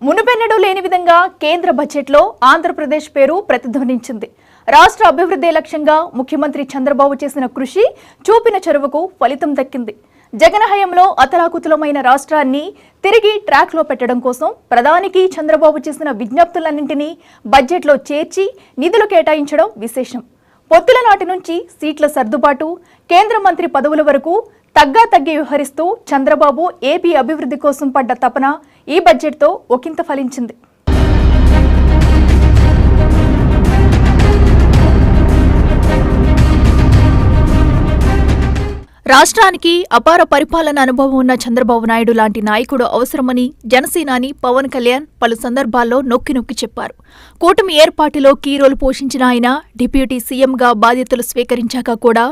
మునుపెన్నడూ లేని విధంగా కేంద్ర బడ్జెట్లో ఆంధ్రప్రదేశ్ పేరు ప్రతిధ్వనించింది. రాష్ట్ర అభివృద్ధి లక్ష్యంగా ముఖ్యమంత్రి చంద్రబాబు చేసిన కృషి చూపిన చొరవకు ఫలితం దక్కింది. జగన్ హయాంలో అతలాకుతలమైన రాష్ట్రాన్ని తిరిగి ట్రాక్లో పెట్టడం కోసం ప్రధానికి చంద్రబాబు చేసిన విజ్ఞప్తులన్నింటినీ బడ్జెట్లో చేర్చి నిధులు కేటాయించడం విశేషం. పొత్తుల నాటి నుంచి సీట్ల సర్దుబాటు, కేంద్ర మంత్రి పదవుల వరకు తగ్గి వ్యవహరిస్తూ చంద్రబాబు ఏపీ అభివృద్ధి కోసం పడ్డ తపన ఈ బడ్జెట్తో ఒకంత ఫలించింది. రాష్ట్రానికి అపార పరిపాలన అనుభవం ఉన్న చంద్రబాబు నాయుడు లాంటి నాయకుడు అవసరమని జనసేనాని పవన్ కళ్యాణ్ పలు సందర్భాల్లో నొక్కి చెప్పారు. కూటమి ఏర్పాటులో కీ రోల్ పోషించిన ఆయన డిప్యూటీ సీఎంగా బాధ్యతలు స్వీకరించాక కూడా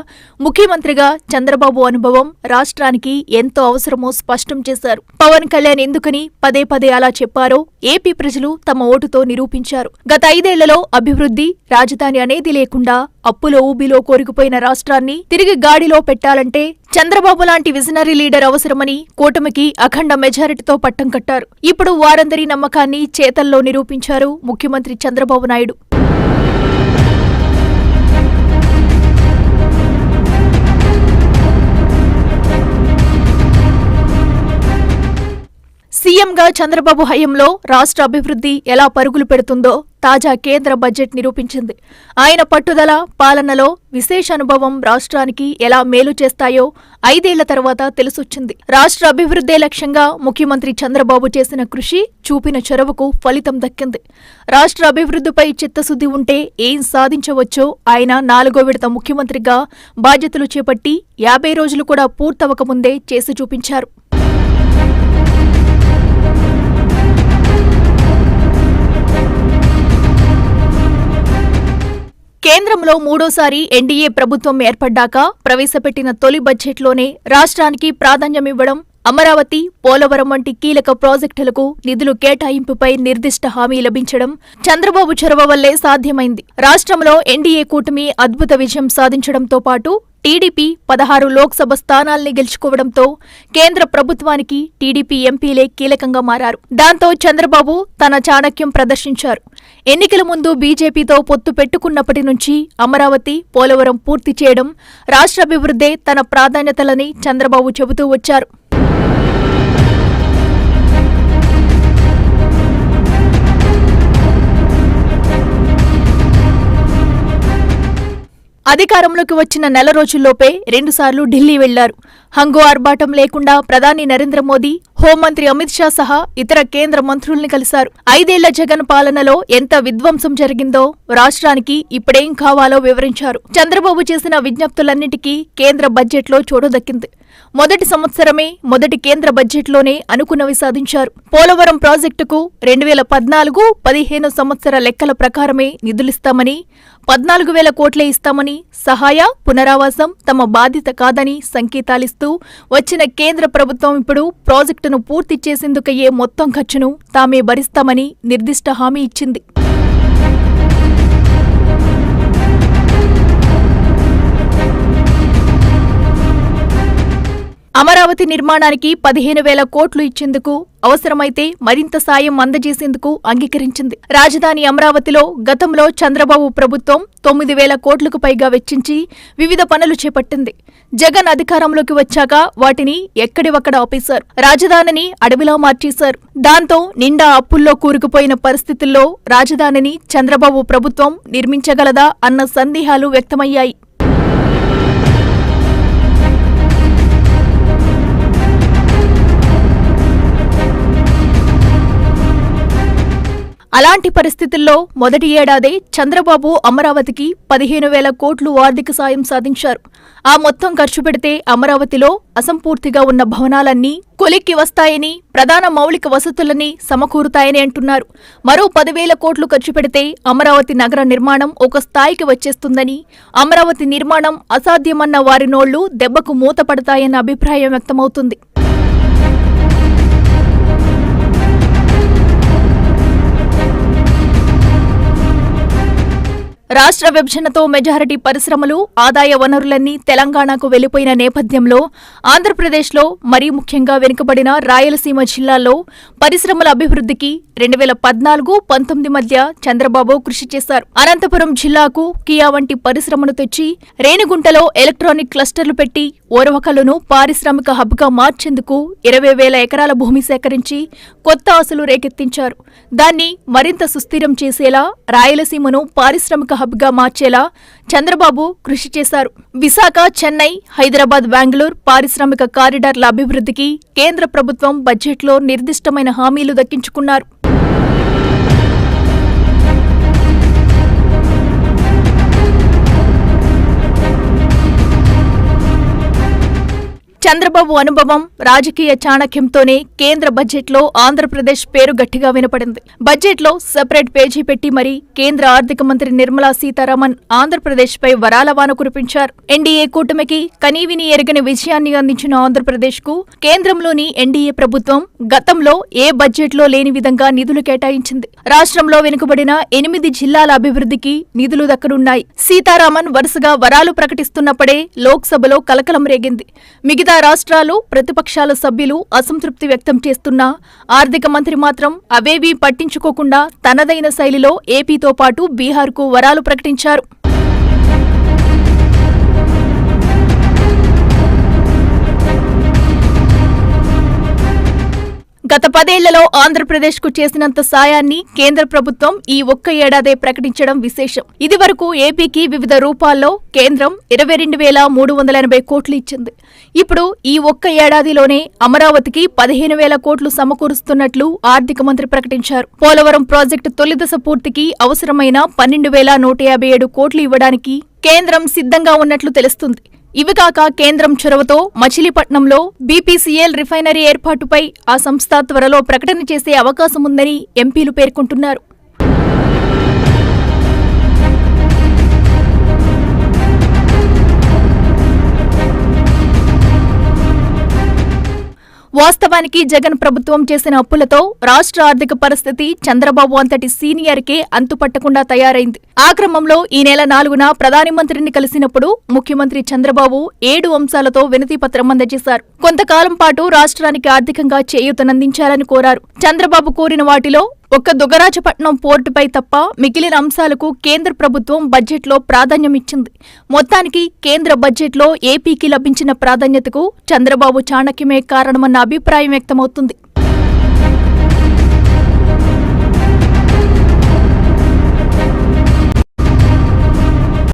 ముఖ్యమంత్రిగా చంద్రబాబు అనుభవం రాష్ట్రానికి ఎంతో అవసరమో స్పష్టం చేశారు. పవన్ కళ్యాణ్ ఎందుకని పదే అలా చెప్పారో ఏపీ ప్రజలు తమ ఓటుతో నిరూపించారు. గత 5 ఏళ్లలో అభివృద్ధి, రాజధాని అనేది లేకుండా అప్పుల ఊబిలో కోరుకుపోయిన రాష్ట్రాన్ని తిరిగి గాడిలో పెట్టాలంటే చంద్రబాబు లాంటి విజనరీ లీడర్ అవసరమని కూటమికి అఖండ మెజారిటీతో పట్టం కట్టారు. ఇప్పుడు వారందరి నమ్మకాన్ని చేతల్లో నిరూపించారు ముఖ్యమంత్రి చంద్రబాబు నాయుడు. సీఎంగా చంద్రబాబు హయాంలో రాష్ట్ర అభివృద్ధి ఎలా పరుగులు పెడుతుందో తాజా కేంద్ర బడ్జెట్ నిరూపించింది. ఆయన పట్టుదల, పాలనలో విశేష అనుభవం రాష్ట్రానికి ఎలా మేలు చేస్తాయో 5 ఏళ్ల తర్వాత తెలిసొచ్చింది. రాష్ట్ర అభివృద్ధే లక్ష్యంగా ముఖ్యమంత్రి చంద్రబాబు చేసిన కృషి చూపిన చొరవకు ఫలితం దక్కింది. రాష్ట్ర అభివృద్ధిపై చిత్తశుద్ధి ఉంటే ఏం సాధించవచ్చో ఆయన 4వ విడత ముఖ్యమంత్రిగా బాధ్యతలు చేపట్టి 50 రోజులు కూడా పూర్తవకముందే చేసి చూపించారు. కేంద్రంలో 3వసారి ఎన్డీఏ ప్రభుత్వం ఏర్పడ్డాక ప్రవేశపెట్టిన తొలి బడ్జెట్లోనే రాష్ట్రానికి ప్రాధాన్యమివ్వడం, అమరావతి, పోలవరం వంటి కీలక ప్రాజెక్టులకు నిధులు కేటాయింపుపై నిర్దిష్ట హామీ లభించడం చంద్రబాబు చొరవ వల్లే సాధ్యమైంది. రాష్ట్రంలో ఎన్డీఏ కూటమి అద్భుత విజయం సాధించడంతో పాటు టీడీపీ 16 లోక్సభ స్థానాల్ని గెలుచుకోవడంతో కేంద్ర ప్రభుత్వానికి టీడీపీ ఎంపీలే కీలకంగా మారారు. దాంతో చంద్రబాబు తన చాణక్యం ప్రదర్శించారు. ఎన్నికల ముందు బీజేపీతో పొత్తు పెట్టుకున్నప్పటి నుంచి అమరావతి, పోలవరం పూర్తి చేయడం, రాష్ట్రాభివృద్ధే తన ప్రాధాన్యతలని చంద్రబాబు చెబుతూ వచ్చారు. అధికారంలోకి వచ్చిన నెల రోజుల్లోపే 2 సార్లు ఢిల్లీ వెళ్లారు. హంగు ఆర్భాటం లేకుండా ప్రధాని నరేంద్ర మోదీ, హోంమంత్రి అమిత్ షా సహా ఇతర కేంద్ర మంత్రుల్ని కలిశారు. 5 ఏళ్ల జగన్ పాలనలో ఎంత విధ్వంసం జరిగిందో, రాష్ట్రానికి ఇప్పుడేం కావాలో వివరించారు. చంద్రబాబు చేసిన విజ్ఞప్తులన్నింటికీ కేంద్ర బడ్జెట్లో చోటు దక్కింది. మొదటి సంవత్సరమే మొదటి కేంద్ర బడ్జెట్లోనే అనుకున్నవి సాధించారు. పోలవరం ప్రాజెక్టుకు 2014-15 సంవత్సర లెక్కల ప్రకారమే నిధులిస్తామని, 14,000 కోట్లే ఇస్తామని, సహాయ, పునరావాసం తమ బాధ్యత కాదని సంకేతాలిస్తూ వచ్చిన కేంద్ర ప్రభుత్వం ఇప్పుడు ప్రాజెక్టును పూర్తి చేసేందుకయ్యే మొత్తం ఖర్చును తామే భరిస్తామని నిర్దిష్ట హామీ ఇచ్చింది. అమరావతి నిర్మాణానికి 15,000 కోట్లు ఇచ్చేందుకు, అవసరమైతే మరింత సాయం అందజేసేందుకు అంగీకరించింది. రాజధాని అమరావతిలో గతంలో చంద్రబాబు ప్రభుత్వం 9,000 కోట్లకు పైగా వెచ్చించి వివిధ పనులు చేపట్టింది. జగన్ అధికారంలోకి వచ్చాక వాటిని ఎక్కడివక్కడ ఆపేశారు. రాజధానిని అడవిలా మార్చేశారు. దాంతో నిండా అప్పుల్లో కూరుకుపోయిన పరిస్థితుల్లో రాజధానిని చంద్రబాబు ప్రభుత్వం నిర్మించగలదా అన్న సందేహాలు వ్యక్తమయ్యాయి. అలాంటి పరిస్థితుల్లో మొదటి ఏడాదే చంద్రబాబు అమరావతికి 15,000 కోట్లు ఆర్థిక సాయం సాధించారు. ఆ మొత్తం ఖర్చు పెడితే అమరావతిలో అసంపూర్తిగా ఉన్న భవనాలన్నీ కొలిక్కి వస్తాయని, ప్రధాన మౌలిక వసతులని సమకూరుతాయని అంటున్నారు. మరో 10,000 కోట్లు ఖర్చు పెడితే అమరావతి నగర నిర్మాణం ఒక స్థాయికి వచ్చేస్తుందని, అమరావతి నిర్మాణం అసాధ్యమన్న వారి నోళ్లు దెబ్బకు మూతపడతాయన్న అభిప్రాయం వ్యక్తమవుతుంది. రాష్ట్ర విభజనతో మెజారిటీ పరిశ్రమలు, ఆదాయ వనరులన్నీ తెలంగాణకు వెళ్లిపోయిన నేపథ్యంలో ఆంధ్రప్రదేశ్లో మరీ ముఖ్యంగా వెనుకబడిన రాయలసీమ జిల్లాల్లో పరిశ్రమల అభివృద్ధికి 2014-19 మధ్య చంద్రబాబు కృషి చేశారు. అనంతపురం జిల్లాకు కియా వంటి పరిశ్రమను తెచ్చి రేణిగుంటలో ఎలక్ట్రానిక్ క్లస్టర్లు పెట్టి ఓర్వకల్లును పారిశ్రామిక హబ్గా మార్చేందుకు 20,000 ఎకరాల భూమి సేకరించి కొత్త ఆశలు రేకెత్తించారు. దాన్ని మరింత సుస్థిరం చేసేలా, రాయలసీమను పారిశ్రామిక హబ్గా మార్చేలా చంద్రబాబు కృషి చేశారు. విశాఖ, చెన్నై, హైదరాబాద్, బెంగళూరు పారిశ్రామిక కారిడార్ల అభివృద్ధికి కేంద్ర ప్రభుత్వం బడ్జెట్లో నిర్దిష్టమైన హామీలు దక్కించుకున్నారు. చంద్రబాబు అనుభవం, రాజకీయ చాణక్యంతోనే కేంద్ర బడ్జెట్లో ఆంధ్రప్రదేశ్ పేరు గట్టిగా వినపడింది. బడ్జెట్లో సెపరేట్ పేజీ పెట్టి మరీ కేంద్ర ఆర్థిక మంత్రి నిర్మలా సీతారామన్ ఆంధ్రప్రదేశ్పై వరాలవాన కురిపించారు. ఎన్డీఏ కూటమికి కనీవిని ఎరగని విజయాన్ని అందించిన ఆంధ్రప్రదేశ్కు కేంద్రంలోని ఎన్డీఏ ప్రభుత్వం గతంలో ఏ బడ్జెట్లో లేని విధంగా నిధులు కేటాయించింది. రాష్ట్రంలో వెనుకబడిన 8 జిల్లాల అభివృద్ధికి నిధులు దక్కనున్నాయి. సీతారామన్ వరుసగా వరాలు ప్రకటిస్తున్నప్పుడే లోక్సభలో కలకలం రేగింది. మిగతా రాష్ట్రాలు, ప్రతిపక్షాల సభ్యులు అసంతృప్తి వ్యక్తం చేస్తున్నా ఆర్థిక మంత్రి మాత్రం అవేవీ పట్టించుకోకుండా తనదైన శైలిలో ఏపీతో పాటు బీహార్కు వరాలు ప్రకటించారు. గత 10 ఏళ్లలో ఆంధ్రప్రదేశ్కు చేసినంత సాయాన్ని కేంద్ర ప్రభుత్వం ఈ ఒక్క ఏడాదే ప్రకటించడం విశేషం. ఇదివరకు ఏపీకి వివిధ రూపాల్లో కేంద్రం 22,380 కోట్లు ఇచ్చింది. ఇప్పుడు ఈ ఒక్క ఏడాదిలోనే అమరావతికి 15,000 కోట్లు సమకూరుస్తున్నట్లు ఆర్థిక మంత్రి ప్రకటించారు. పోలవరం ప్రాజెక్టు తొలిదశ పూర్తికి అవసరమైన 12,157 కోట్లు ఇవ్వడానికి కేంద్రం సిద్ధంగా ఉన్నట్లు తెలుస్తుంది. ఇవి కాక కేంద్రం చొరవతో మచిలీపట్నంలో బీపీసీఎల్ రిఫైనరీ ఏర్పాటుపై ఆ సంస్థ త్వరలో ప్రకటన చేసే అవకాశముందని ఎంపీలు పేర్కొంటున్నారు. వాస్తవానికి జగన్ ప్రభుత్వం చేసిన అప్పులతో రాష్ట్ర ఆర్థిక పరిస్థితి చంద్రబాబు అంతటి సీనియర్కే అంతుపట్టకుండా తయారైంది. ఆ క్రమంలో ఈ నెల 4న ప్రధాని మంత్రిని కలిసినప్పుడు ముఖ్యమంత్రి చంద్రబాబు 7 అంశాలతో వినతిపత్రం అందజేశారు. కొంతకాలం పాటు రాష్ట్రానికి ఆర్థికంగా చేయూతనందించాలని కోరారు. చంద్రబాబు కోరిన వాటిలో ఒక్క దుగ్గరాజపట్నం పోర్టుపై తప్ప మిగిలిన అంశాలకు కేంద్ర ప్రభుత్వం బడ్జెట్లో ప్రాధాన్యమిచ్చింది. మొత్తానికి కేంద్ర బడ్జెట్లో ఏపీకి లభించిన ప్రాధాన్యతకు చంద్రబాబు చాణక్యమే కారణమన్న అభిప్రాయం వ్యక్తమవుతుంది.